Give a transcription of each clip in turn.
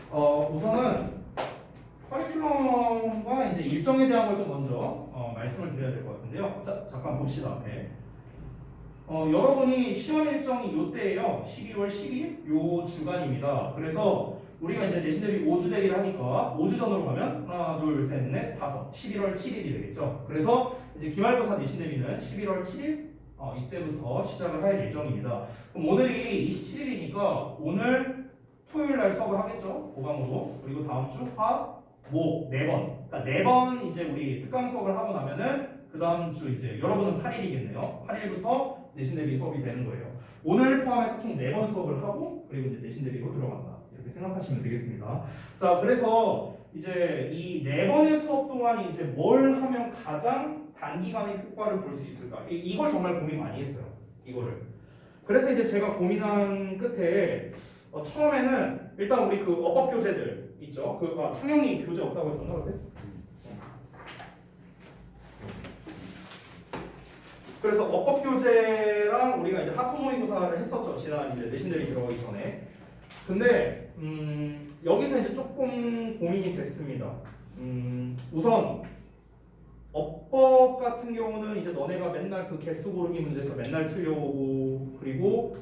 우선은 커리큘럼과 이제 일정에 대한 걸 좀 먼저 말씀을 드려야 될 것 같은데요. 자, 잠깐 봅시다. 앞에. 여러분이 시험 일정이 요때예요. 12월 10일 요 주간입니다. 그래서 우리가 이제 내신 대비 5주 대비를 하니까 5주 전으로 가면 하나, 둘, 셋, 넷, 다섯, 11월 7일이 되겠죠. 그래서 이제 기말고사 내신 대비는 11월 7일 이때부터 시작을 할 예정입니다. 그럼 오늘이 27일이니까 오늘 토요일 날 수업을 하겠죠. 고강으로. 그리고 다음 주 화, 목 4번. 그러니까 4번 이제 우리 특강 수업을 하고 나면은 그 다음 주 이제 여러분은 8일이겠네요. 8일부터 내신 대비 수업이 되는 거예요. 오늘 포함해서 총 4번 수업을 하고 그리고 이제 내신 대비로 들어간다. 이렇게 생각하시면 되겠습니다. 자, 그래서 이제 이 4번의 수업 동안 이제 뭘 하면 가장 단기간에 효과를 볼 수 있을까? 이걸 정말 고민 많이 했어요. 이거를. 그래서 이제 제가 고민한 끝에 처음에는 일단 우리 그 어법 교재들 있죠. 창영이 교재 없다고 했었나 그때? 그래서 어법 교재랑 우리가 이제 학부 모의고사를 했었죠. 지난 이제 내신 대비 들어가기 전에. 근데 여기서 이제 조금 고민이 됐습니다. 우선 어법 같은 경우는 이제 너네가 맨날 그 개수 고르기 문제에서 맨날 틀려오고 그리고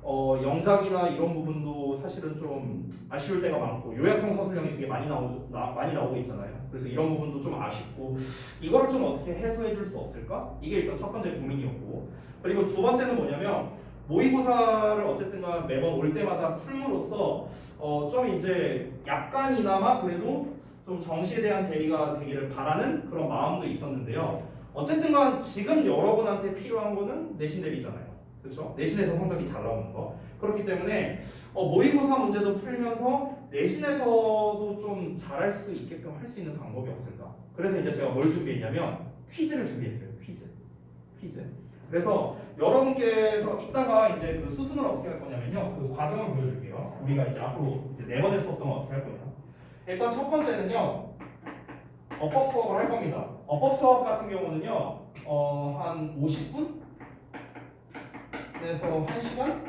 영작이나 이런 부분도 사실은 좀 아쉬울 때가 많고 요약형 서술형이 되게 많이 나오고 있잖아요. 그래서 이런 부분도 좀 아쉽고 이거를 좀 어떻게 해소해 줄 수 없을까? 이게 일단 첫 번째 고민이었고 그리고 두 번째는 뭐냐면 모의고사를 어쨌든간 매번 올 때마다 풀므로써 좀 이제 약간이나마 그래도 좀 정시에 대한 대비가 되기를 바라는 그런 마음도 있었는데요. 어쨌든간 지금 여러분한테 필요한 거는 내신 대비잖아요. 그렇죠? 내신에서 성적이 잘 나오는 거. 그렇기 때문에 모의고사 문제도 풀면서 내신에서도 좀 잘할 수 있게끔 할 수 있는 방법이 없을까? 그래서 이제 제가 뭘 준비했냐면 퀴즈를 준비했어요. 퀴즈. 그래서 여러분께서 이따가 이제 그 수순을 어떻게 할 거냐면요. 그 과정을 보여줄게요. 우리가 이제 앞으로 이제 4번의 수업 동안 어떻게 할 거냐. 일단 첫 번째는요. 어법 수업을 할 겁니다. 어법 수업 같은 경우는요. 한 50분? 에서 1시간?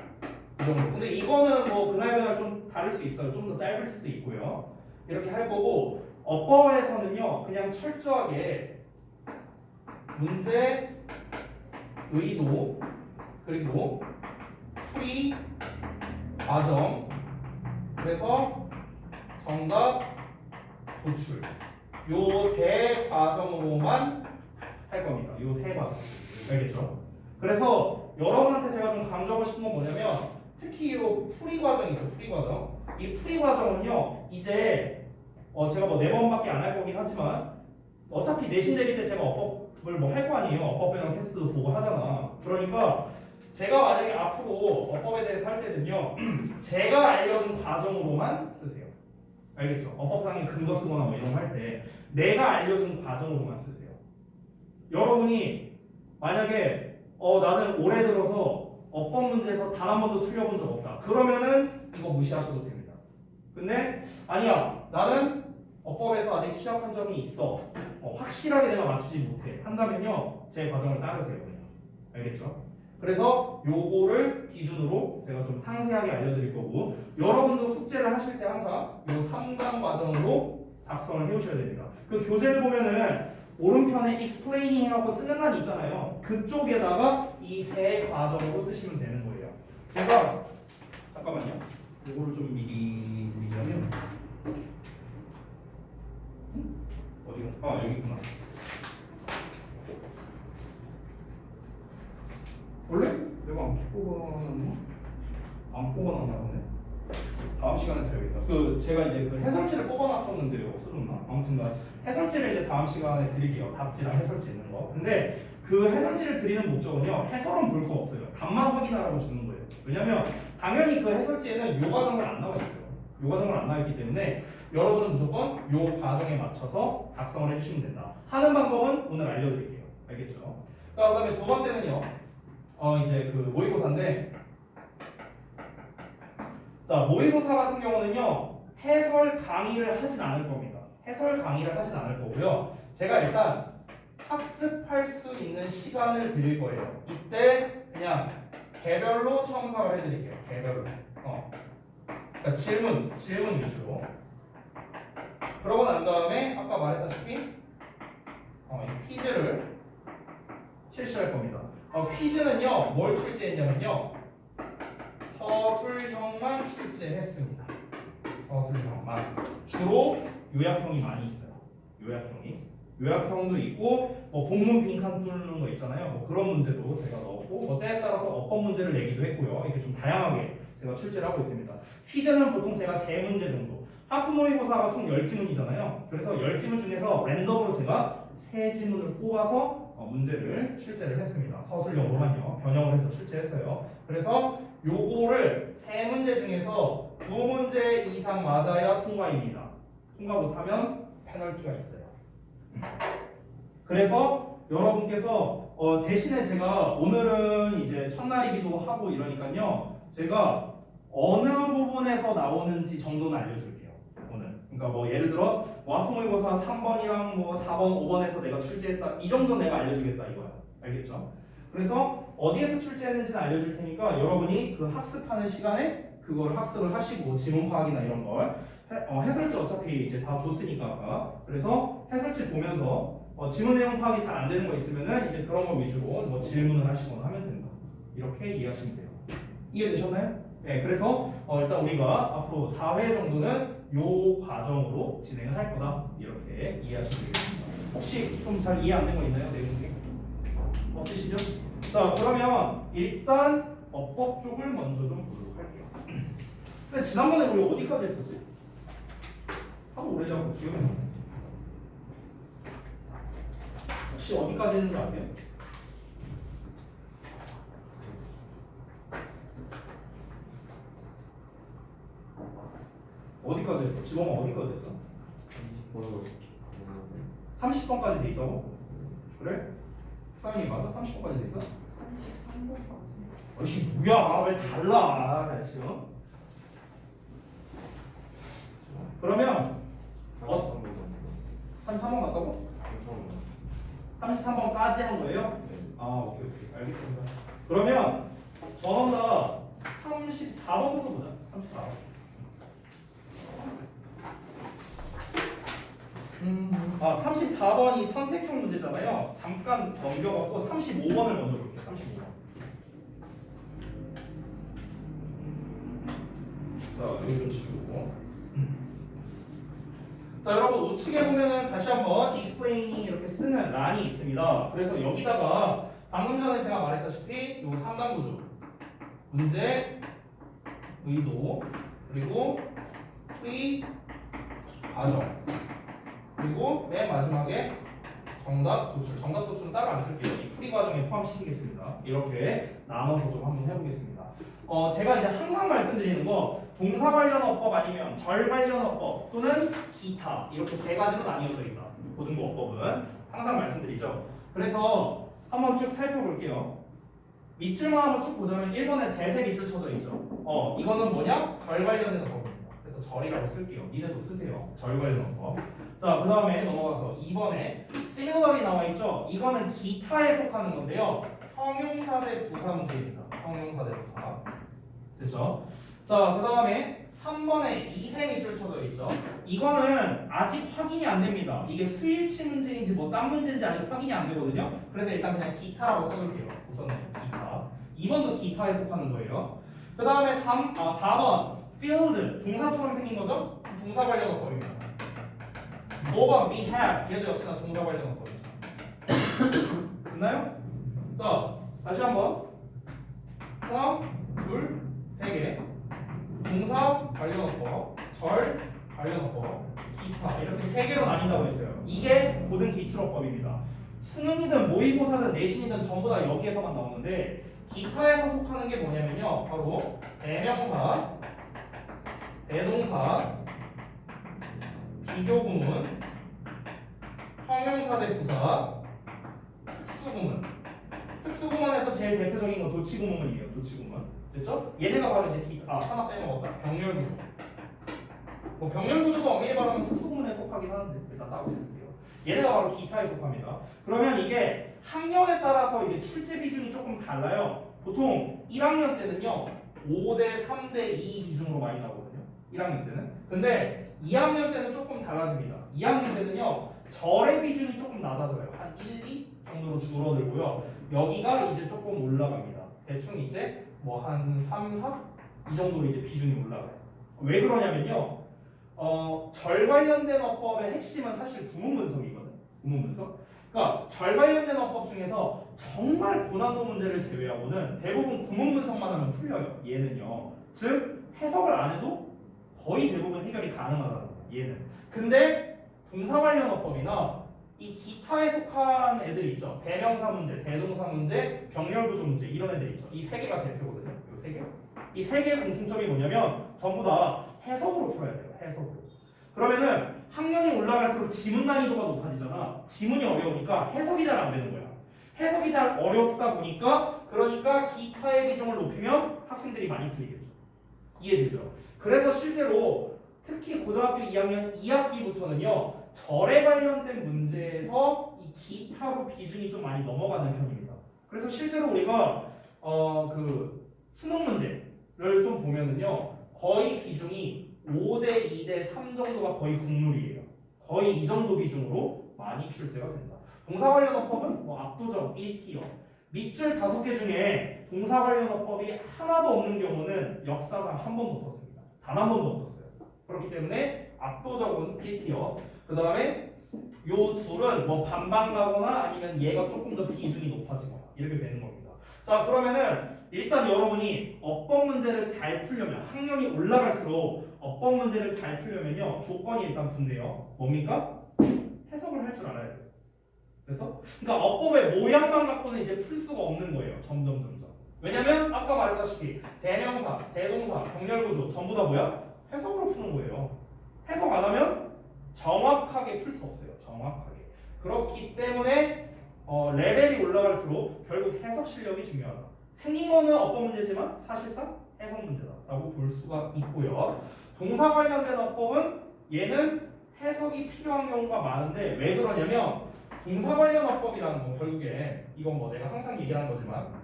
이 정도. 근데 이거는 뭐 그날그날 좀 다를 수 있어요. 좀 더 짧을 수도 있고요. 이렇게 할 거고 어법에서는요. 그냥 철저하게 문제, 의도, 그리고 풀이, 과정, 그래서 정답, 도출 요 세 과정으로만 할 겁니다. 요 세 과정. 알겠죠? 그래서 여러분한테 제가 좀 강조하고 싶은 건 뭐냐면 특히 이 풀이 과정이죠. 풀이 과정. 이 풀이 과정은요. 이제 제가 뭐 4번밖에 안 할 거긴 하지만 어차피 내신 대비 때 제가 어법을 뭐 할 거 아니에요. 어법이랑 테스트도 보고 하잖아. 그러니까 제가 만약에 앞으로 어법에 대해서 할 때는요. 제가 알려준 과정으로만 쓰세요. 알겠죠? 어법상의 근거 쓰거나 뭐 이런 거 할 때 내가 알려준 과정으로만 쓰세요. 여러분이 만약에 나는 올해 들어서 어법 문제에서 단 한 번도 틀려본 적 없다. 그러면은 이거 무시하셔도 됩니다. 근데 아니야. 나는 어법에서 아직 취약한 점이 있어. 확실하게 내가 맞추지 못해. 한다면요. 제 과정을 따르세요. 그냥. 알겠죠? 그래서 요거를 기준으로 제가 좀 상세하게 알려드릴 거고 여러분도 숙제를 하실 때 항상 요 3강 과정으로 작성을 해오셔야 됩니다. 그 교재를 보면은 오른편에 explaining이라고 쓰는 欄 있잖아요. 그쪽에다가 이 세 과정으로 쓰시면 되는 거예요. 제가 잠깐만요. 이거를 좀 미리 보이자면 어디가? 여기 있구나. 원래 내가 안 뽑아놨나 보네. 다음 시간에 드려야겠다. 제가 이제 그 해설지를 뽑아놨었는데요. 없어졌나? 아무튼간 해설지를 이제 다음 시간에 드릴게요. 답지랑 해설지 있는 거. 근데 그 해설지를 드리는 목적은요. 해설은 볼 거 없어요. 답만 확인하라고 주는 거예요. 왜냐면 당연히 그 해설지에는 요 과정을 안 나와 있어요. 요 과정을 안 나와 있기 때문에 여러분은 무조건 요 과정에 맞춰서 작성을 해주시면 된다. 하는 방법은 오늘 알려드릴게요. 알겠죠? 자, 그다음에 두 번째는요. 이제 그 모의고사인데. 자, 모의고사 같은 경우는요. 해설 강의를 하진 않을 겁니다. 해설 강의를 하진 않을 거고요. 제가 일단 학습할 수 있는 시간을 드릴 거예요. 이때 그냥 개별로 첨삭을 해드릴게요. 개별로. 그러니까 질문 위주로. 그러고 난 다음에 아까 말했다시피 이 퀴즈를 실시할 겁니다. 퀴즈는요, 뭘 출제했냐면요, 서술형만 출제했습니다. 서술형만. 주로 요약형이 많이 있어요. 요약형도 있고, 뭐 본문 빈칸 뚫는 거 있잖아요. 뭐 그런 문제도 제가 넣었고, 뭐 때에 따라서 어법 문제를 내기도 했고요. 이렇게 좀 다양하게 제가 출제를 하고 있습니다. 퀴즈는 보통 제가 3문제 정도. 하프 모의고사가 총 10지문이잖아요. 그래서 10지문 중에서 랜덤으로 제가 3지문을 뽑아서 문제를 출제를 했습니다. 서술형으로만요. 변형을 해서 출제했어요. 그래서 요거를 3문제 중에서 2문제 이상 맞아야 통과입니다. 통과 못하면 페널티가 있어요. 그래서 여러분께서 대신에 제가 오늘은 이제 첫날이기도 하고 이러니까요. 제가 어느 부분에서 나오는지 정도는 알려줄게요. 오늘. 그러니까 뭐 예를 들어 하프 모의고사 3번이랑 뭐 4번, 5번에서 내가 출제했다. 이 정도 내가 알려주겠다 이거야. 알겠죠? 그래서 어디에서 출제했는지는 알려줄 테니까 여러분이 그 학습하는 시간에 그걸 학습을 하시고 지문 파악이나 이런 걸 해설지 어차피 이제 다 줬으니까 아까. 그래서 해설지 보면서 지문 내용 파악이 잘 안 되는 거 있으면은 이제 그런 거 위주로 뭐 질문을 하시거나 하면 된다. 이렇게 이해하시면 돼요. 이해되셨나요? 네, 그래서 일단 우리가 앞으로 4회 정도는 요 과정으로 진행을 할 거다. 이렇게 이해하시면 되겠습니다. 혹시 좀 잘 이해 안 된 거 있나요? 내용 중에? 없으시죠? 자, 그러면 일단 어법 쪽을 먼저 좀 보도록 할게요. 근데 지난번에 우리 어디까지 했었지? 하도 오래 잡고 기억이 안 나네. 혹시 어디까지 했는지 아세요? 어디까지 했어? 지범아 어디까지 했어? 30번까지 돼 있다고? 그래? 사연이 맞아? 30번까지 돼 있어? 33번까지. 아이씨 뭐야 왜 달라 지금? 그러면 33번 갔다고? 33번까지 한 거예요? 아 오케이 알겠습니다. 그러면 저는 다 34번부터 보자. 34번. 34번이 선택형 문제잖아요. 잠깐 넘겨갖고 35번을 먼저 볼게요. 35번. 자, 여기 좀 치우고. 자, 여러분 우측에 보면은 다시 한번 explain이 이렇게 쓰는 란이 있습니다. 그래서 여기다가 방금 전에 제가 말했다시피 요 3단 구조, 문제, 의도, 그리고 풀이, 과정. 그리고 맨 마지막에 정답 도출. 정답 도출은 따로 안 쓸게요. 이 풀이 과정에 포함시키겠습니다. 이렇게 나눠서 좀 한번 해보겠습니다. 제가 이제 항상 말씀드리는 거 동사 관련 어법 아니면 절 관련 어법 또는 기타 이렇게 3가지로 나뉘어져 있다. 고등부 어법은 항상 말씀드리죠. 그래서 한번 쭉 살펴볼게요. 밑줄만 한번 쭉 보자면 1번에 대세 밑줄 쳐져 있죠. 이거는 뭐냐? 절 관련된 어법입니다. 그래서 절이라고 쓸게요. 니네도 쓰세요. 절 관련 어법. 자, 그 다음에 넘어가서 2번에 similarly 나와 있죠. 이거는 기타에 속하는 건데요. 형용사 대 부사 문제입니다. 형용사 대 부사. 됐죠? 자, 그 다음에 3번에 이세 밑줄 쳐져 있죠. 이거는 아직 확인이 안 됩니다. 이게 수일치 문제인지 뭐 딴 문제인지 아직 확인이 안 되거든요. 그래서 일단 그냥 기타라고 써줄게요. 우선은 기타. 2번도 기타에 속하는 거예요. 그 다음에 4번 field 동사처럼 생긴 거죠? 동사 관련 어법입니다. 5번 we have 얘도 역시나 동사 관련 어법이죠. 됐나요? 자, 다시 한번 하나, 둘, 3개 동사 관련 어법, 절 관련 어법, 기타 이렇게 3개로 나뉜다고 했어요. 이게 고등 기출어법입니다. 수능이든 모의고사든 내신이든 전부 다 여기에서만 나오는데 기타에서 속하는 게 뭐냐면요. 바로 대명사, 대동사, 비교구문, 형용사 대 부사, 특수구문. 특수구문에서 제일 대표적인 건 도치구문이에요. 도치구문. 됐죠? 얘네가 바로 이제 하나 빼먹었다. 병렬구조. 뭐 병렬구조도 엄밀히 말하면 특수구문에 속하긴 하는데 일단 따고 있을게요. 얘네가 바로 기타에 속합니다. 그러면 이게 학년에 따라서 이게 출제 비중이 조금 달라요. 보통 1학년 때는요 5대 3대 2 비중으로 많이 나오거든요. 1학년 때는. 근데 2학년 때는 조금 달라집니다. 2학년 때는요 절의 비중이 조금 낮아져요. 한 1, 2 정도로 줄어들고요. 여기가 이제 조금 올라갑니다. 대충 이제 뭐 한 3, 4 이 정도로 이제 비중이 올라가요. 왜 그러냐면요. 절 관련된 어법의 핵심은 사실 구문 분석이거든. 구문 분석. 그러니까 절 관련된 어법 중에서 정말 고난도 문제를 제외하고는 대부분 구문 분석만 하면 풀려요. 얘는요. 즉 해석을 안 해도 거의 대부분 해결이 가능하다는 거야. 얘는. 근데 동사 관련 어법이나 이 기타에 속한 애들 있죠. 대명사 문제, 대동사 문제, 병렬 구조 문제 이런 애들 있죠. 이 세 개가 대표거든요. 이 세 개. 이 세 개의 공통점이 뭐냐면 전부 다 해석으로 풀어야 돼요. 해석으로. 그러면은 학년이 올라갈수록 지문 난이도가 높아지잖아. 지문이 어려우니까 해석이 잘 안 되는 거야. 해석이 잘 어렵다 보니까 그러니까 기타의 비중을 높이면 학생들이 많이 풀리겠죠. 이해되죠? 그래서 실제로 특히 고등학교 2학년 2학기부터는요. 절에 관련된 문제에서 이 기타로 비중이 좀 많이 넘어가는 편입니다. 그래서 실제로 우리가 그 수능 문제를 좀 보면은요. 거의 비중이 5대 2대 3 정도가 거의 국룰이에요. 거의 이 정도 비중으로 많이 출제가 된다. 동사 관련 어법은 뭐 압도적 1티어. 밑줄 5개 중에 동사 관련 어법이 하나도 없는 경우는 역사상 한 번도 없었습니다. 단 한 번도 없었어요. 그렇기 때문에 압도적은 1티어. 그 다음에 요 둘은 뭐 반반 가거나 아니면 얘가 조금 더 비중이 높아지거나 이렇게 되는 겁니다. 자 그러면은 일단 여러분이 어법 문제를 잘 풀려면 학년이 올라갈수록 어법 문제를 잘 풀려면요 조건이 일단 붙네요. 뭡니까? 해석을 할 줄 알아야 돼요. 그래서 그러니까 어법의 모양만 갖고는 이제 풀 수가 없는 거예요. 점점. 왜냐면 아까 말했다시피 대명사, 대동사, 병렬구조 전부 다 뭐야? 해석으로 푸는 거예요. 해석 안 하면 정확하게 풀 수 없어요. 정확하게. 그렇기 때문에 레벨이 올라갈수록 결국 해석 실력이 중요하다. 생긴 거는 어법 문제지만 사실상 해석 문제다라고 볼 수가 있고요. 동사 관련된 어법은 얘는 해석이 필요한 경우가 많은데 왜 그러냐면 동사 관련 어법이라는 건 결국에 이건 뭐 내가 항상 얘기하는 거지만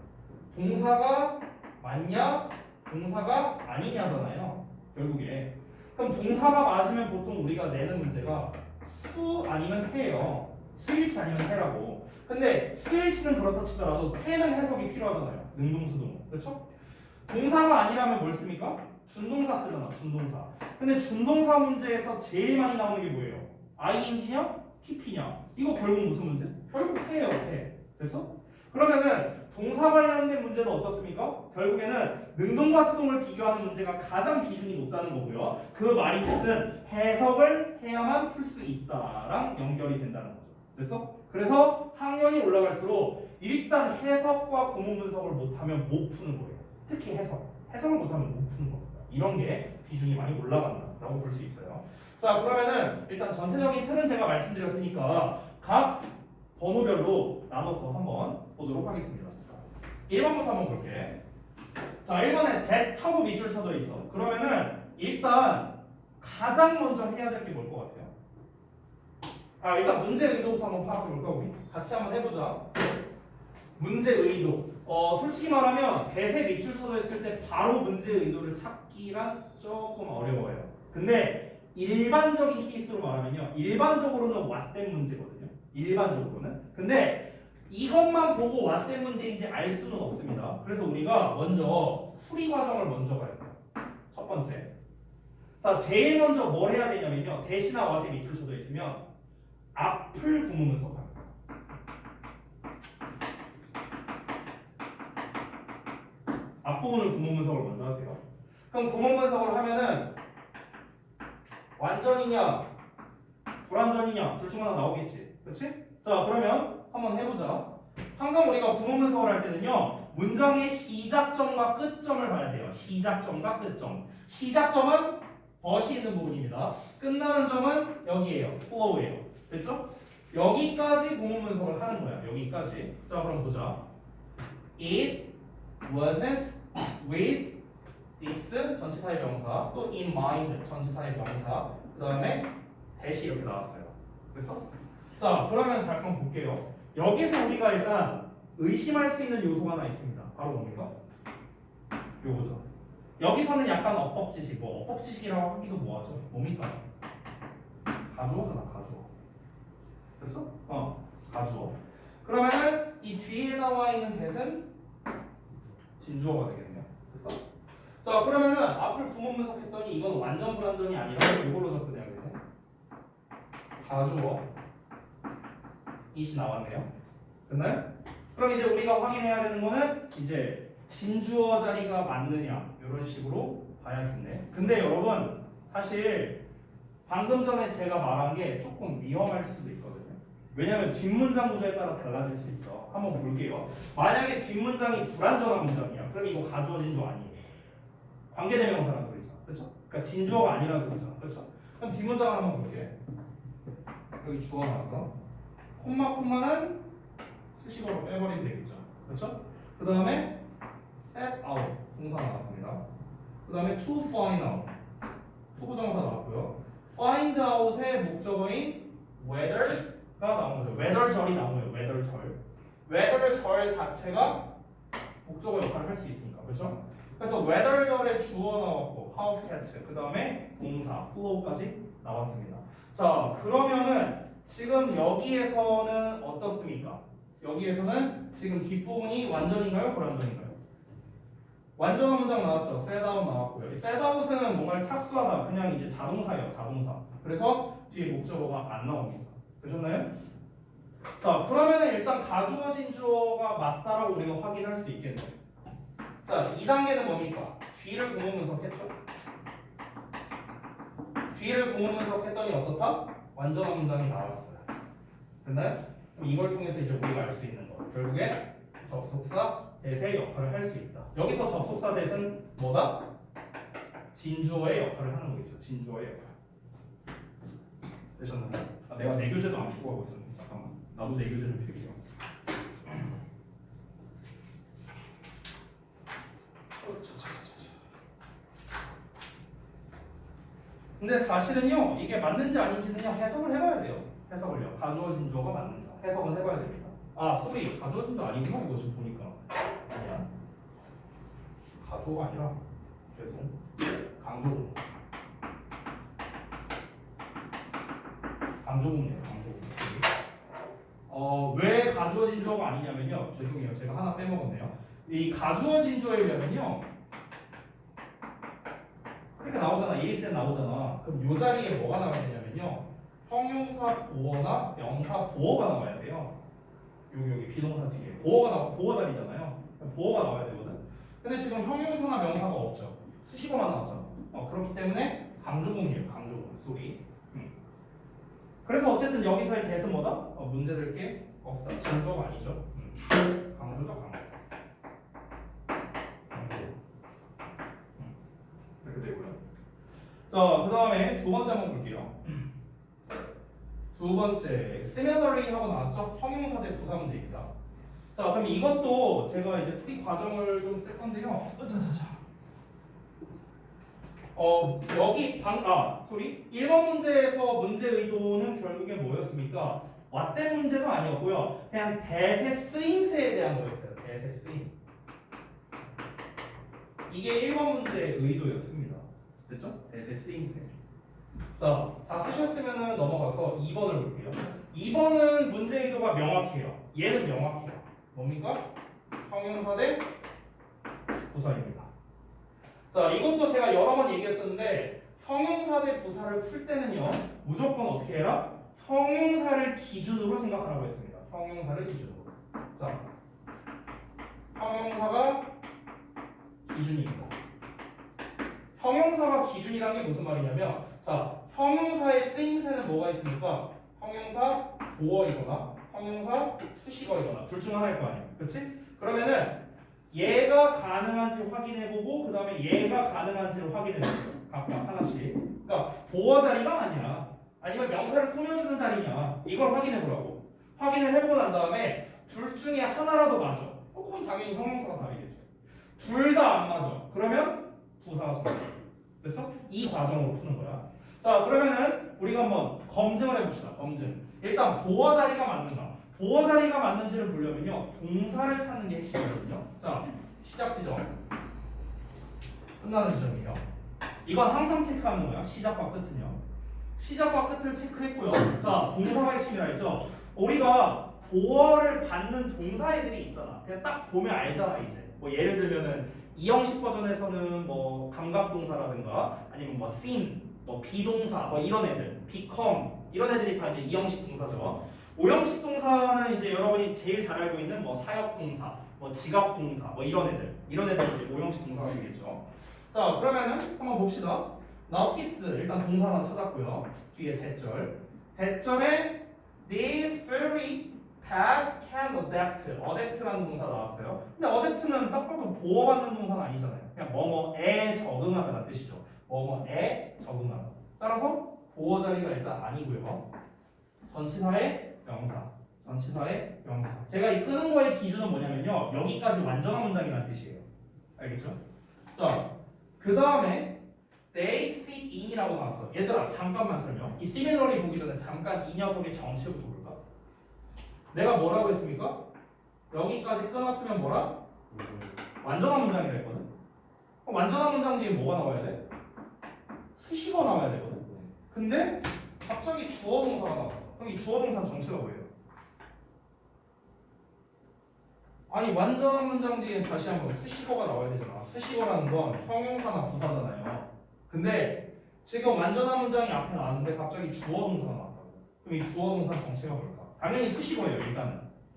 동사가 맞냐 동사가 아니냐잖아요. 결국에. 그럼 동사가 맞으면 보통 우리가 내는 문제가 수 아니면 태예요. 수일치 아니면 태라고. 근데 수일치는 그렇다 치더라도 태는 해석이 필요하잖아요. 능동수동. 그렇죠? 동사가 아니라면 뭘 씁니까? 준동사 쓰잖아. 준동사. 근데 준동사 문제에서 제일 많이 나오는 게 뭐예요? ing냐? pp냐? 이거 결국 무슨 문제? 결국 태예요. 태. 됐어? 그러면은 동사 관련된 문제는 어떻습니까? 결국에는 능동과 수동을 비교하는 문제가 가장 비중이 높다는 거고요. 그 말이 뜻은 해석을 해야만 풀 수 있다랑 연결이 된다는 거죠. 됐어? 그래서 학년이 올라갈수록 일단 해석과 구문 분석을 못하면 못 푸는 거예요. 특히 해석. 해석을 못하면 못 푸는 겁니다. 이런 게 비중이 많이 올라간다라고 볼 수 있어요. 자 그러면은 일단 전체적인 틀은 제가 말씀드렸으니까 각 번호별로 나눠서 한번 보도록 하겠습니다. 1번부터 한번 볼게. 자 1번에 대하고 밑줄 쳐져 있어. 그러면은 일단 가장 먼저 해야 될 게 뭘 것 같아요? 일단 문제 의도부터 한번 파악해 볼까 우리? 같이 한번 해보자. 문제 의도. 솔직히 말하면 대세 밑줄 쳐져 있을 때 바로 문제 의도를 찾기란 조금 어려워요. 근데 일반적인 케이스로 말하면요. 일반적으로는 왓된 문제거든요. 일반적으로는. 근데 이것만 보고 왓된 문제인지 알 수는 없습니다. 그래서 우리가 먼저 풀이 과정을 먼저 가야 돼요. 첫 번째. 자, 제일 먼저 뭘 해야 되냐면요. 대시나 왓에 밑줄 쳐져 있으면 앞을 구문 분석합니다. 앞부분을 구문 분석을 먼저 하세요. 그럼 구문 분석을 하면은 완전이냐 불완전이냐 둘 중 하나 나오겠지. 그렇지? 자, 그러면 한번 해보자. 항상 우리가 구문 분석을 할 때는요. 문장의 시작점과 끝점을 봐야 돼요. 시작점과 끝점. 시작점은 벗이 있는 부분입니다. 끝나는 점은 여기에요. flow예요. 됐죠? 여기까지 구문 분석을 하는 거야. 여기까지. 자, 그럼 보자. It wasn't with this 전치사의 명사, 또 in mind 전치사의 명사, 그 다음에 대시 이렇게 나왔어요. 됐어? 자, 그러면 잘 한번 볼게요. 여기서 우리가 일단 의심할 수 있는 요소가 하나 있습니다. 바로 뭡니까? 요거죠. 여기서는 약간 어법지식, 뭐 어법지식이라고 하기도 뭐하죠? 뭡니까? 가주어잖아, 가주어. 됐어? 가주어. 그러면은 이 뒤에 나와 있는 that은 진주어가 되겠네요. 됐어? 자, 그러면은 앞을 구문 분석했더니 이건 완전 불완전이 아니라 이걸로 접근해야 되네. 가주어 이시 나왔네요. 됐나요? 그럼 이제 우리가 확인해야 되는 거는 이제 진주어 자리가 맞느냐 이런 식으로 봐야겠네. 근데 여러분 사실 방금 전에 제가 말한 게 조금 위험할 수도 있거든요. 왜냐하면 뒷문장 구조에 따라 달라질 수 있어. 한번 볼게요. 만약에 뒷문장이 불완전한 문장이야. 그럼 이거 가주어 진주어 아니에요. 관계대명사라는 소리죠. 그렇죠? 그러니까 진주어가 아니라는 소리죠. 그렇죠? 그럼 뒷문장을 한번 볼게. 여기 주어놨어. 콤마는 수식어로 빼버리면 되겠죠. 그렇죠? 그 다음에 set out 동사 나왔습니다. 그 다음에 to find out 투부정사 나왔고요. find out의 목적어인 whether가 나온 거죠. whether 절이 나온 거예요. whether 절. whether 절 자체가 목적어 역할을 할 수 있으니까. 그렇죠? 그래서 whether 절에 주어 나왔고 house cats 그 다음에 동사 flow까지 나왔습니다. 자, 그러면은 지금 여기에서는 어떻습니까? 여기에서는 지금 뒷부분이 완전인가요? 불완전인가요? 완전한 문장 나왔죠. set out 나왔고요. 이 set out은 뭔가를 착수하다 그냥 이제 자동사예요. 자동사. 그래서 뒤에 목적어가 안 나옵니다. 되셨나요? 자, 그러면은 일단 가주어진 주어가 맞다라고 우리가 확인할 수 있겠네요. 자, 2단계는 뭡니까? 뒤를 구문 분석했죠. 뒤를 구문 분석했더니 어떻다? 완전한 문장이 나왔어요. 됐나요? 그럼 이걸 통해서 이제 우리가 알 수 있는 거. 결국에 접속사 that의 역할을 할 수 있다. 여기서 접속사 that은 뭐다? 진주어의 역할을 하는 거겠죠. 진주어의 역할. 되셨나요? 내가 내 교재도 안 펴고 하고 있었는데 잠깐만. 나도 내 교재를 펴게요. 근데 사실은요, 이게 맞는지 아닌지는요, 해석을 해봐야 돼요. 해석을요. 가주어 진주어가 맞는지 해석은 해봐야 됩니다. 아, 쏘리. 가주어 진주어 아니구나. 이거 지금 보니까. 아니야. 가주어가 아니라 죄송. 강조구. 강조구네요. 강조구. 왜 가주어 진주어가 아니냐면요. 죄송해요. 제가 하나 빼먹었네요. 이 가주어 진주어이려면요. 이렇게 나오잖아. 예리센 나오잖아. 그럼 이 자리에 뭐가 나와야 되냐면요. 형용사 보어나 명사 보어가 나와야 돼요. 여기 비동사 뒤에 보어 자리잖아요. 보어가 나와야 되거든. 근데 지금 형용사나 명사가 없죠. 수식어만 나왔잖아. 그렇기 때문에 강조문이에요. 강조문. 쏘리. 그래서 어쨌든 여기서의 대은 뭐다? 문제될 게 없다. 진조가 아니죠. 강조죠, 강조. 이렇게 되고요. 자, 그 다음에 두 번째 한번 볼게요. 두 번째, similarly 하고 나왔죠? 형용사 대 부사 문제입니다. 자, 그럼 이것도 제가 이제 풀이 과정을 좀 쓸 건데요. 여기 소리. 1번 문제에서 문제 의도는 결국에 뭐였습니까? 왓된 문제가 아니었고요. 그냥 대세 쓰임새에 대한 거였어요. 대세 쓰임. 이게 1번 문제의 의도였습니다. 됐죠? 대세 쓰임새. 자, 다 쓰셨으면 넘어가서 2번을 볼게요. 2번은 문제 의도가 명확해요. 얘는 명확해요. 뭡니까? 형용사 대 부사입니다. 자, 이것도 제가 여러 번 얘기했었는데 형용사 대 부사를 풀 때는요. 무조건 어떻게 해라? 형용사를 기준으로 생각하라고 했습니다. 형용사를 기준으로. 자, 형용사가 기준입니다. 형용사가 기준이란 게 무슨 말이냐면 자, 형용사의 쓰임새는 뭐가 있습니까? 형용사 보어이거나 형용사 수식어이거나 둘 중 하나일 거 아니에요. 그렇지? 그러면은 얘가 가능한지 확인해보고 그 다음에 얘가 가능한지를 확인해보세요. 각각 하나씩. 그러니까 보어 자리가 맞냐 아니면 명사를 꾸며주는 자리냐 이걸 확인해보라고. 확인을 해보고 난 다음에 둘 중에 하나라도 맞아. 그건 당연히 형용사가 다르겠죠. 둘 다 안 맞아. 그러면 부사가 정답. 됐어? 이 과정으로 푸는 거야. 자, 그러면은 우리가 한번 검증을 해봅시다. 검증. 일단 보어 자리가 맞는가? 보어 자리가 맞는지를 보려면요 동사를 찾는 게 핵심이거든요. 자, 시작 지점. 끝나는 지점이에요. 이건 항상 체크하는 거야. 시작과 끝은요. 시작과 끝을 체크했고요. 자, 동사가 핵심이라 했죠. 우리가 보어를 받는 동사애들이 있잖아. 그냥 딱 보면 알잖아 이제. 뭐 예를 들면은 이형식 버전에서는 뭐 감각동사라든가 아니면 뭐 seem, 뭐 비동사, 뭐 이런 애들, become 이런 애들이 다 이제 이형식 동사죠. 오형식 동사는 이제 여러분이 제일 잘 알고 있는 뭐 사역동사, 뭐 지각동사, 뭐 이런 애들 이제 오형식 동사가 되겠죠. 자, 그러면은 한번 봅시다. notice 일단 동사 하나 찾았고요. 뒤에 대절. 대절에 these theory pass can adapt라는 동사 나왔어요. 근데 adapt는 딱 봐도 보호받는 동사는 아니잖아요. 그냥 뭐뭐에 적응하다는 뜻이죠. 뭐뭐에 적응하다. 따라서 보호 자리가 일단 아니고요. 전치사의 명사. 전치사의 명사. 제가 이 끄는 거의 기준은 뭐냐면요. 여기까지 완전한 문장이라는 뜻이에요. 알겠죠? 자, 그 다음에 they sit in이라고 나왔어. 얘들아 잠깐만 설명. 이 similarly 보기 전에 잠깐 이 녀석의 정체부터 볼까? 내가 뭐라고 했습니까? 여기까지 끊었으면 뭐라? 완전한 문장이라 했거든. 그럼 완전한 문장 뒤에 뭐가 나와야 돼? 수식어 나와야 되거든. 근데 갑자기 주어 동사가 나왔어. 그럼 이 주어 동사 정체가 뭐예요? 아니 완전한 문장 뒤에 다시 한번 수식어가 나와야 되잖아. 수식어라는 건 형용사나 부사잖아요. 근데 지금 완전한 문장이 앞에 나왔는데 갑자기 주어 동사가 나왔다고. 그럼 이 주어 동사 정체가 뭘까? 당연히 수식어예요.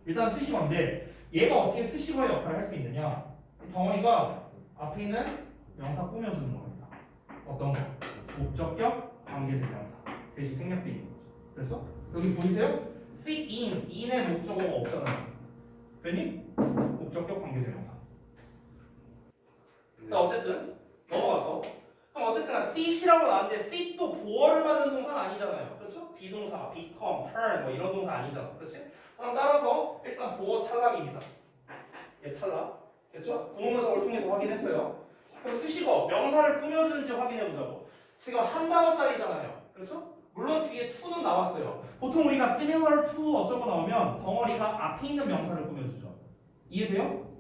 일단 수식어인데 얘가 어떻게 수식어의 역할을 할 수 있느냐? 덩어리가 앞에 있는 명사 꾸며주는 겁니다. 어떤 거? 목적격, 관계대명사 대신 생략돼 있는 거죠. 그래서 여기 보이세요? sit in의 목적어가 없잖아요. 그러니 목적격 관계대명사. 자, 어쨌든 넘어가서 그럼 어쨌든 sit이라고 나왔는데 sit도 보어를 받는 동사는 아니잖아요. 그렇죠? 비동사, become, turn 뭐 이런 동사 아니잖아. 그렇지? 그럼 따라서 일단 보어 탈락입니다. 얘 탈락. 그렇죠? 구문문서를 통해서 확인했어요. 그럼 수식어, 명사를 꾸며주는지 확인해보자고. 지금 한 단어짜리잖아요. 그렇죠? 물론 뒤에 to는 나왔어요. 보통 우리가 similar to 어쩌고 나오면 덩어리가 앞에 있는 명사를 꾸며주죠. 이해돼요?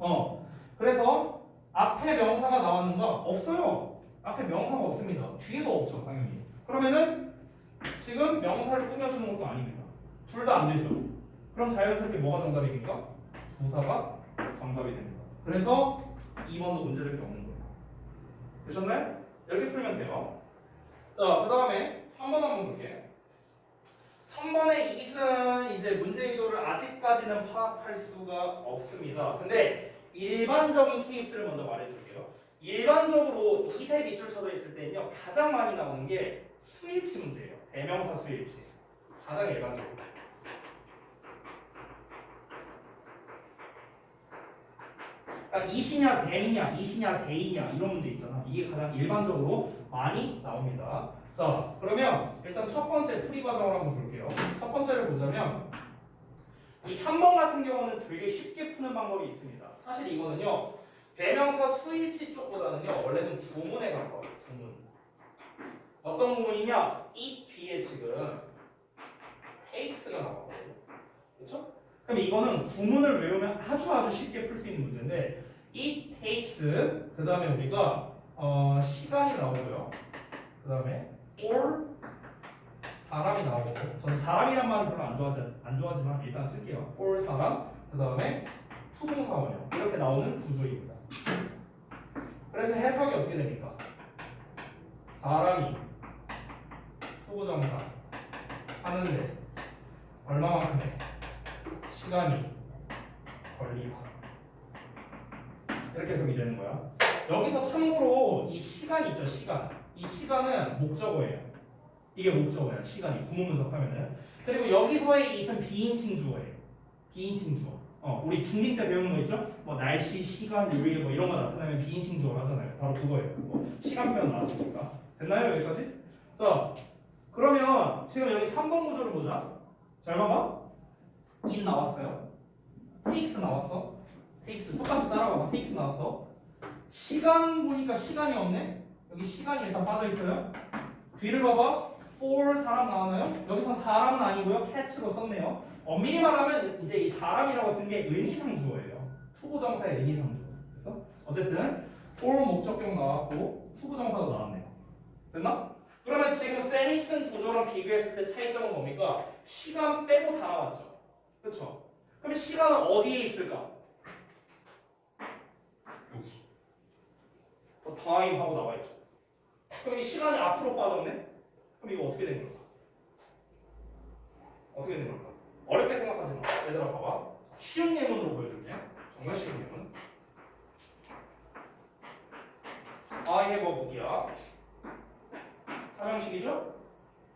그래서 앞에 명사가 나왔는가? 없어요. 앞에 명사가 없습니다. 뒤에도 없죠, 당연히. 그러면은 지금 명사를 꾸며주는 것도 아닙니다. 둘 다 안 되죠. 그럼 자연스럽게 뭐가 정답입니까? 부사가 정답이 됩니다. 그래서 2번도 문제될 게 없는 거예요. 되셨나요? 이렇게 풀면 돼요. 자, 그 다음에 3번 한번 볼게요. 3번의 이승 이제 문제 의도를 아직까지는 파악할 수가 없습니다. 근데 일반적인 케이스를 먼저 말해줄게요. 일반적으로 이세 밑줄 쳐져 있을 때는요 가장 많이 나오는 게 수일치 문제예요. 대명사 수일치. 가장 일반적으로. 그러니까 이시냐 댐이냐 이시냐 대이냐 이런 문제 있잖아. 이게 가장 일반적으로 많이 나옵니다. 자, 그러면 일단 첫 번째 풀이 과정을 한번 볼게요. 첫 번째를 보자면 이 3번 같은 경우는 되게 쉽게 푸는 방법이 있습니다. 사실 이거는요 대명사 수일치 쪽보다는요 원래는 구문에 가까워요. 구문. 어떤 구문이냐? 이 뒤에 지금 takes가 나왔거든요. 그렇죠? 그럼 이거는 구문을 외우면 아주 쉽게 풀 수 있는 문제인데 it takes 그 다음에 우리가 시간이 나오고요. 그 다음에 or 사람이 나오고 저는 사람이란 말은 별로 안 좋아하지만 일단 쓸게요. or 사람 그 다음에 투동사원형 이렇게 나오는 구조입니다. 그래서 해석이 어떻게 됩니까? 사람이 투부정사 하는데 얼마만큼 해? 시간이 걸리다 이렇게 해석이 되는 거야. 여기서 참고로 이 시간 있죠, 시간. 이 시간은 목적어예요. 이게 목적어예요, 시간이. 구문분석하면은. 그리고 여기서의 it은 비인칭 주어예요. 비인칭 주어. 우리 중딩 때 배우는 거 있죠? 뭐 날씨, 시간, 요일 뭐 이런 거 나타나면 비인칭 주어를 하잖아요. 바로 그거예요. 그거. 시간 표현 나왔으니까. 됐나요, 여기까지? 자, 그러면 지금 여기 3번 구조를 보자. 잘 봐봐. in 나왔어요. takes 나왔어. takes 똑같이 따라가봐. takes 나왔어. 시간 보니까 시간이 없네. 여기 시간이 일단 빠져 있어요. 뒤를 봐봐. for 사람 나왔나요? 여기선 사람은 아니고요. catch로 썼네요. 엄밀히 말하면 이제 이 사람이라고 쓴 게 의미상 주어예요. 투부정사의 의미상 주어. 그래서 어쨌든 for 목적격 나왔고 투부정사도 나왔네요. 됐나? 그러면 지금 쌤이 쓴 구조랑 비교했을 때 차이점은 뭡니까? 시간 빼고 다 나왔죠. 그렇죠? 그럼 시간은 어디에 있을까? 여기. time 하고 나와 있죠. 그럼 이 시간이 앞으로 빠졌네? 그럼 이거 어떻게 된 걸까? 어떻게 된 걸까? 어렵게 생각하지 마. 얘들아 봐봐. 쉬운 예문으로 보여줄게. 정말 쉬운 예문. I have a book이야. 삼형식이죠?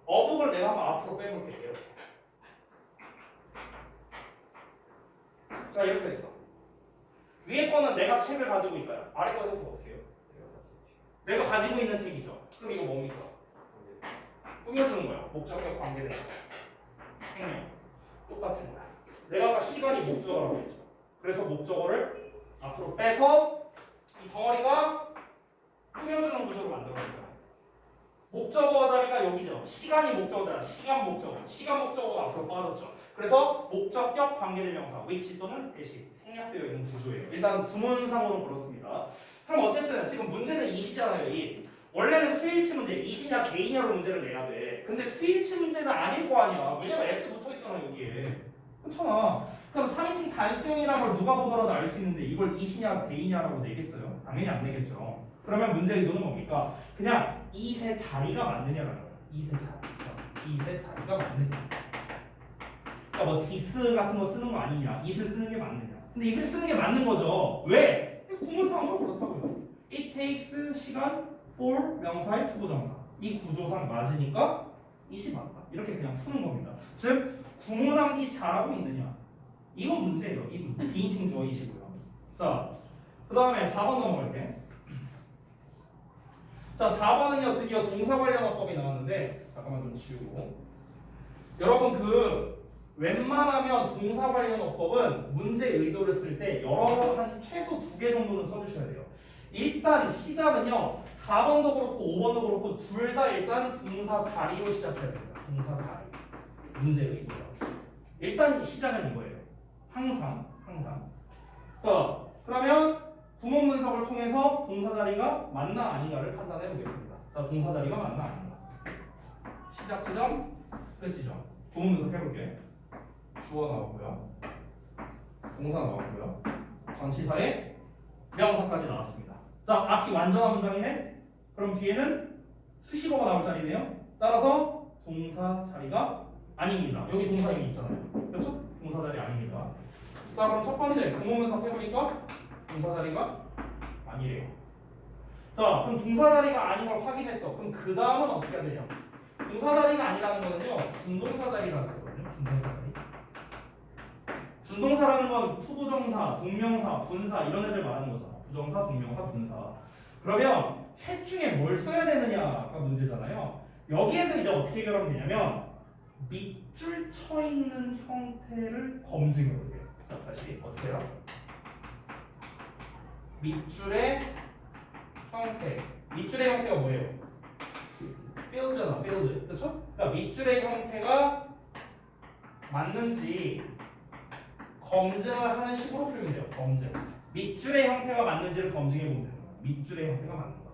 어북을 내가 한번 앞으로 빼볼게. 이렇게. 자 이렇게 했어. 위에 거는 내가 책을 가지고 있다. 아래 거 해서 어떻게 해요? 내가 가지고 있는 책이죠. 그럼 이거 뭡니까? 꾸며주는 거야. 목적격 관계된 거. 생명. 똑같은 거야. 내가 아까 시간이 목적어라고 했죠. 그래서 목적어를 앞으로 빼서 이 덩어리가 꾸며주는 구조로 만들어낸 거야. 목적어 자리가 여기죠. 시간이 목적어다. 시간 목적어. 시간 목적어가 앞으로 빠졌죠. 그래서 목적격 관계대명사 which 또는 대시 생략되어 있는 구조예요. 일단 구문상으로는 그렇습니다. 그럼 어쨌든 지금 문제는 이시잖아요. 이. 원래는 수일치 문제, 이시냐 개이냐로 문제를 내야 돼. 근데 수일치 문제는 아닐 거 아니야. 왜냐면 S 붙어있잖아 여기에. 그렇잖아. 그럼 3인칭 단수형이라는 걸 누가 보더라도 알 수 있는데 이걸 이시냐 개이냐라고 내겠어요? 당연히 안 내겠죠. 그러면 문제 의도는 뭡니까? 그냥 이세 자리가 맞느냐라는 거야. 이세 자리. 이세 자리가 맞느냐. 그러니까 뭐 this 같은 거 쓰는 거 아니냐. it을 쓰는 게 맞느냐. 근데 it을 쓰는 게 맞는 거죠. 왜? 구문상으로 그렇다고요. it takes 시간 for 명사의 투부정사. 이 구조상 맞으니까 it이 맞다. 이렇게 그냥 푸는 겁니다. 즉 구문함기 잘하고 있느냐. 이건 문제예요. 이 문제. 비인칭 주어 it이고요. 자, 그 다음에 4번 넘어갈게. 자, 4번은요 드디어 동사 관련 어법이 나왔는데 잠깐만 좀 지우고. 여러분 웬만하면 동사 관련 어법은 문제 의도를 쓸 때 한 최소 2개 정도는 써주셔야 돼요. 일단 시작은요 4번도 그렇고 5번도 그렇고 둘 다 일단 동사 자리로 시작해야 됩니다. 동사 자리. 문제 의도요. 일단 시작은 이거예요. 항상. 자, 그러면 구문 분석을 통해서 동사 자리가 맞나 아닌가를 판단해 보겠습니다. 자, 동사 자리가 맞나 아닌가. 시작 지점, 끝 지점. 구문 분석 해볼게. 주어 나오고요. 동사 나오고요. 전치사에 명사까지 나왔습니다. 자, 앞이 완전한 문장이네. 그럼 뒤에는 수식어가 나올 자리네요. 따라서 동사 자리가 아닙니다. 여기 동사 이미 있잖아요. 그렇죠? 동사 자리 아닙니다. 자, 그럼 첫 번째 구문 분석 해보니까 동사 자리가 아니래요. 자, 그럼 동사 자리가 아닌 걸 확인했어. 그럼 그 다음은 어떻게 해야 되냐? 동사 자리가 아니라는 거는요 준동사 자리라는 거거든요. 준동사 자리. 준동사라는 건 투부정사, 동명사, 분사 이런 애들 말하는 거잖아. 부정사, 동명사, 분사. 그러면 셋 중에 뭘 써야 되느냐가 문제잖아요. 여기에서 이제 어떻게 해결하면 되냐면 밑줄 쳐 있는 형태를 검증해 보세요. 자, 다시 어떻게 해요? 밑줄의 형태. 밑줄의 형태가 뭐예요? field잖아, field. 그렇죠? 그러니까 밑줄의 형태가 맞는지 검증을 하는 식으로 풀면 돼요. 검증. 밑줄의 형태가 맞는지를 검증해 보면 되는 거예요. 밑줄의 형태가 맞는가.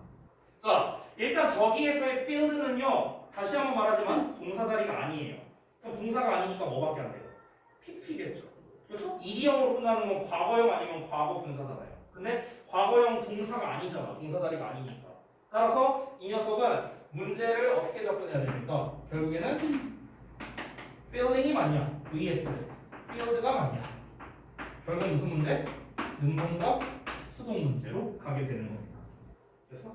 자, 일단 저기에서의 field는요. 다시 한번 말하지만 동사 자리가 아니에요. 그럼 동사가 아니니까 뭐밖에 안 돼요? pp겠죠. 그렇죠? 이디형으로 끝나는 건 과거형 아니면 과거 분사잖아요. 근데 과거형 동사가 아니잖아. 동사 자리가 아니니까. 따라서 이 녀석은 문제를 어떻게 접근해야 됩니까? 결국에는 fielding이 맞냐? vs field가 맞냐? 결국 무슨 문제? 능동과 수동 문제로 가게 되는 겁니다. 됐어?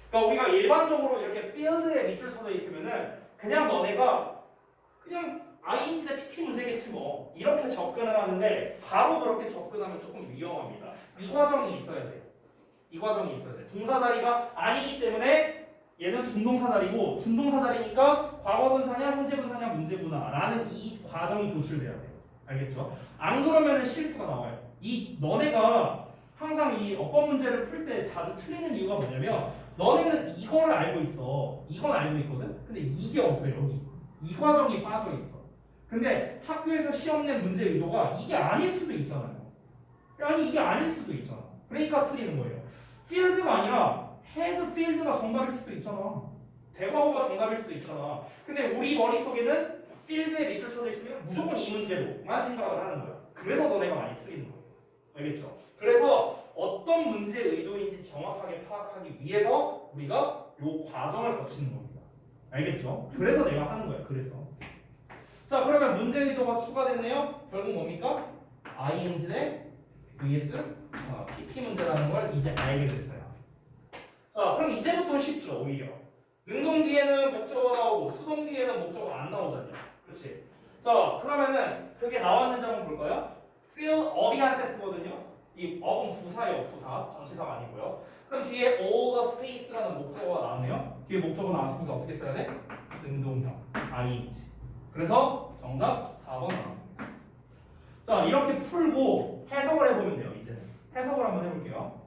그러니까 우리가 일반적으로 이렇게 field에 밑줄 쳐져 있으면은 그냥 너네가 그냥 ing 대 pp 문제겠지 뭐 이렇게 접근을 하는데 바로 그렇게 접근하면 조금 위험합니다. 이 과정이 있어야 돼요. 이 과정이 있어야 돼. 동사 자리가 아니기 때문에 얘는 준동사 자리고 준동사 자리니까 과거 분사냐 현재 분사냐 문제구나라는 이 과정이 도출돼야 돼요. 알겠죠? 안 그러면 실수가 나와요. 이 너네가 항상 이 어법 문제를 풀 때 자주 틀리는 이유가 뭐냐면 너네는 이걸 알고 있어. 이건 알고 있거든. 근데 이게 없어요. 여기. 이 과정이 빠져 있어. 근데 학교에서 시험 낸 문제 의도가 이게 아닐 수도 있잖아요. 아니 이게 아닐 수도 있잖아. 그러니까 틀리는 거예요. field가 아니라 had field가 정답일 수도 있잖아. 대과거가 정답일 수도 있잖아. 근데 우리 머릿속에는 필드에 밑줄 쳐져 있으면 무조건 이 문제로만 생각을 하는 거야. 그래서 너네가 많이 틀리는 거야. 알겠죠? 그래서 어떤 문제의 의도인지 정확하게 파악하기 위해서 우리가 요 과정을 거치는 겁니다. 알겠죠? 그래서 내가 하는 거야. 그래서. 자, 그러면 문제 의도가 추가됐네요. 결국 뭡니까? ing 대 vs pp 문제라는 걸 이제 알게 됐어요. 자, 그럼 이제부터 쉽죠, 오히려. 능동 뒤에는 목적어 나오고 수동 뒤에는 목적어 안 나오잖아요. 그렇지? 자, 그러면은 그게 나왔는지 한번 볼까요? fill up이 한 세트거든요. 이 up은 부사예요, 부사. 전치사가 아니고요. 그럼 뒤에 all the space라는 목적어가 나왔네요. 뒤에 목적어 나왔으니까 어떻게 써야 돼? 능동형 ing. 그래서 정답 4번 나왔습니다. 자, 이렇게 풀고 해석을 해보면 돼요. 이제는 해석을 한번 해볼게요.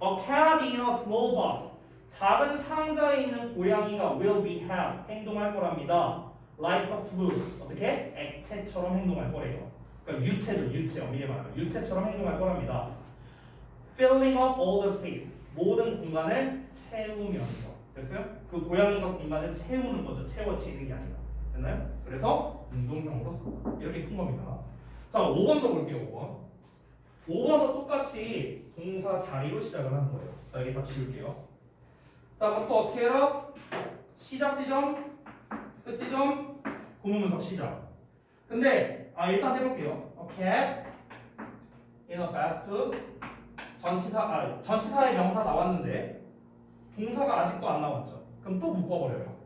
A cat in a small box. 작은 상자에 있는 고양이가 will behave, 행동할 거랍니다. Like a flu. 어떻게? 액체처럼 행동할 거래요. 그러니까 유체죠, 유체. 엄밀히 말하면 유체처럼 행동할 거랍니다. Filling up all the space. 모든 공간을 채우면서. 됐어요? 그 고양이가 공간을 채우는 거죠. 채워지는 게 아니라. 됐나요? 그래서 운동형으로 쓴다. 이렇게 푼 겁니다. 자, 5번도 볼게요. 5번. 5번도 똑같이 동사 자리로 시작을 하는 거예요. 자, 여기 다 지울게요. 자, 그것도 어떻게 해라? 시작 지점, 끝 지점, 구문문석 시작. 근데 일단 해볼게요. cat in a bathtub. 전치사의 명사 나왔는데 동사가 아직도 안 나왔죠. 그럼 또 묶어버려요.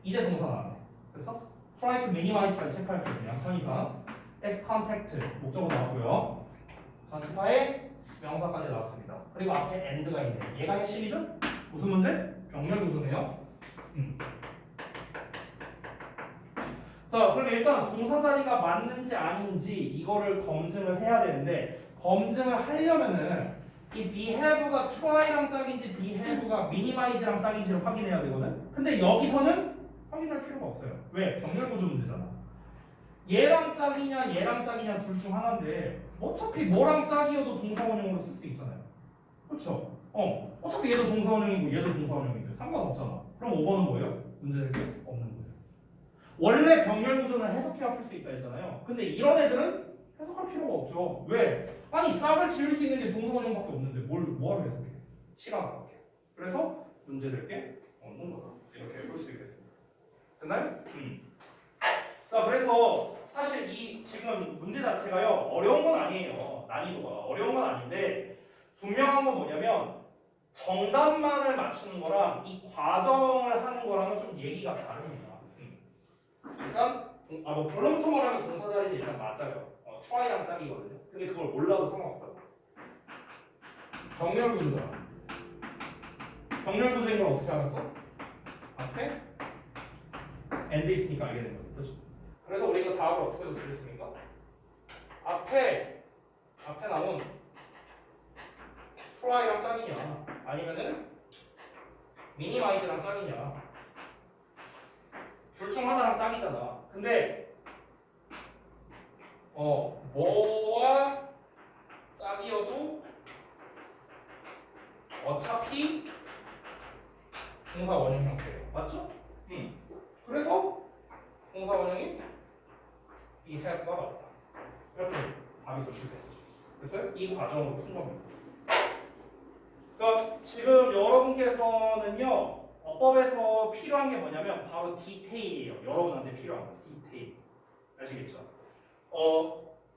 이제 동사 나왔네. 그래서 try to minimize까지 체크할게요. 그냥 편의상 as contact 목적어 나왔고요. 전치사의 명사까지 나왔습니다. 그리고 앞에 and가 있네요. 얘가 핵심이죠? 무슨 문제? 병렬 구조네요. 자, 그럼 일단 동사 자리가 맞는지 아닌지 이거를 검증을 해야 되는데 검증을 하려면은 이 behave가 try랑 짝인지 behave가 minimize랑 짝인지를 확인해야 되거든. 근데 여기서는 확인할 필요가 없어요. 왜? 병렬 구조 문제잖아. 얘랑 짝이냐 얘랑 짝이냐 둘 중 하나인데 어차피 뭐랑 짝이어도 동사원형으로 쓸 수 있잖아요. 그렇죠? 어차피 얘도 동사원형이고 얘도 동사원형인데 상관없잖아. 그럼 5번은 뭐예요? 문제될 게 없는 거예요. 원래 병렬 구조는 해석해야 풀 수 있다 했잖아요. 근데 이런 애들은 해석할 필요가 없죠. 왜? 아니 짝을 지을 수 있는 게 동사원형밖에 없는데 뭐하러 해석해? 시간 아깝게. 그래서 문제될 게 없는 거다. 이렇게 풀 수 있겠습니다. 됐나요? 자, 그래서 사실 이 지금 문제 자체가요 어려운 건 아니에요. 난이도가 어려운 건 아닌데 분명한 건 뭐냐면 정답만을 맞추는 거랑 이 과정을 하는 거랑은 좀 얘기가 다릅니다. 일단 뭐 결론부터 말하면 동사 자리는 일단 맞아요. try랑 짝이거든요. 근데 그걸 몰라도 상관없다고. 병렬 구조잖아. 병렬 구조인 걸 어떻게 알았어? 앞에 and 있으니까 알게 된 거죠. 그렇죠? 그래서 우리가 답을 어떻게 도출했습니까? 앞에 나온 try랑 짝이냐 아니면은 minimize랑 짝이냐 둘 중 하나랑 짝이잖아. 근데 뭐와 짝이어도 어차피 동사 원형 형태예요. 맞죠? 그래서 동사 원형이 이 have가 맞다. 이렇게 답이 도출되는 거죠. 그래서 이 과정으로 푼 겁니다. 그러니까 지금 여러분께서는요 어법에서 필요한 게 뭐냐면 바로 디테일이에요. 여러분한테 필요한 거 디테일. 아시겠죠?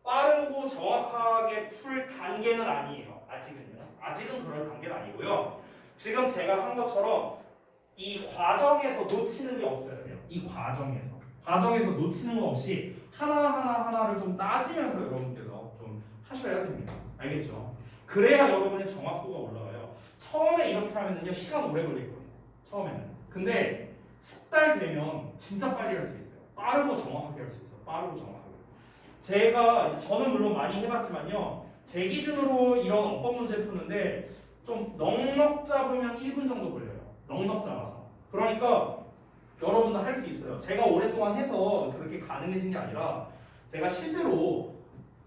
빠르고 정확하게 풀 단계는 아니에요. 아직은 그럴 단계는 아니고요. 지금 제가 한 것처럼 이 과정에서 놓치는 게 없어야 돼요. 이 과정에서 놓치는 거 없이 하나를 좀 따지면서 여러분께서 좀 하셔야 됩니다. 알겠죠? 그래야 여러분의 정확도가 올라가요. 처음에 이렇게 하면은요 시간 오래 걸릴 거예요. 처음에는. 근데 석 달 되면 진짜 빨리 할 수 있어요. 빠르고 정확하게 할 수 있어요. 빠르고 정확하게. 저는 물론 많이 해봤지만요. 제 기준으로 이런 어법 문제 푸는데 좀 넉넉 잡으면 1분 정도 걸려요. 넉넉 잡아서. 그러니까 여러분도 할 수 있어요. 제가 오랫동안 해서 그렇게 가능해진 게 아니라 제가 실제로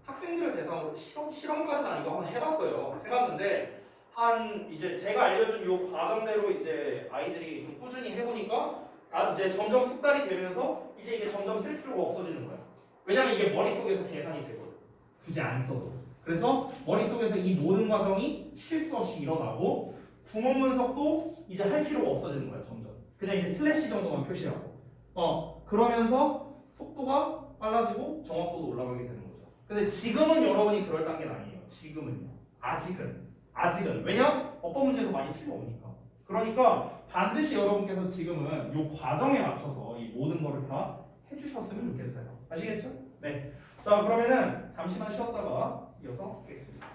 학생들 대상으로 실험까지는 아니고 한번 해봤어요. 해봤는데 한 이제 제가 알려준 요 과정대로 이제 아이들이 좀 꾸준히 해보니까 이제 점점 숙달이 되면서 이제 이게 점점 쓸 필요가 없어지는 거야. 왜냐면 이게 머릿속에서 계산이 되거든. 굳이 안 써도. 그래서 머릿속에서 이 모든 과정이 실수 없이 일어나고 구문 분석도 이제 할 필요가 없어지는 거야. 점점. 그냥 이제 슬래시 정도만 표시하고. 그러면서 속도가 빨라지고 정확도도 올라가게 되는 거죠. 근데 지금은 여러분이 그럴 단계는 아니에요. 지금은요. 아직은. 왜냐? 어법 문제에서 많이 틀려오니까. 그러니까 반드시 여러분께서 지금은 이 과정에 맞춰서 이 모든 거를 다 해주셨으면 좋겠어요. 아시겠죠? 네. 자, 그러면은 잠시만 쉬었다가 이어서 하겠습니다.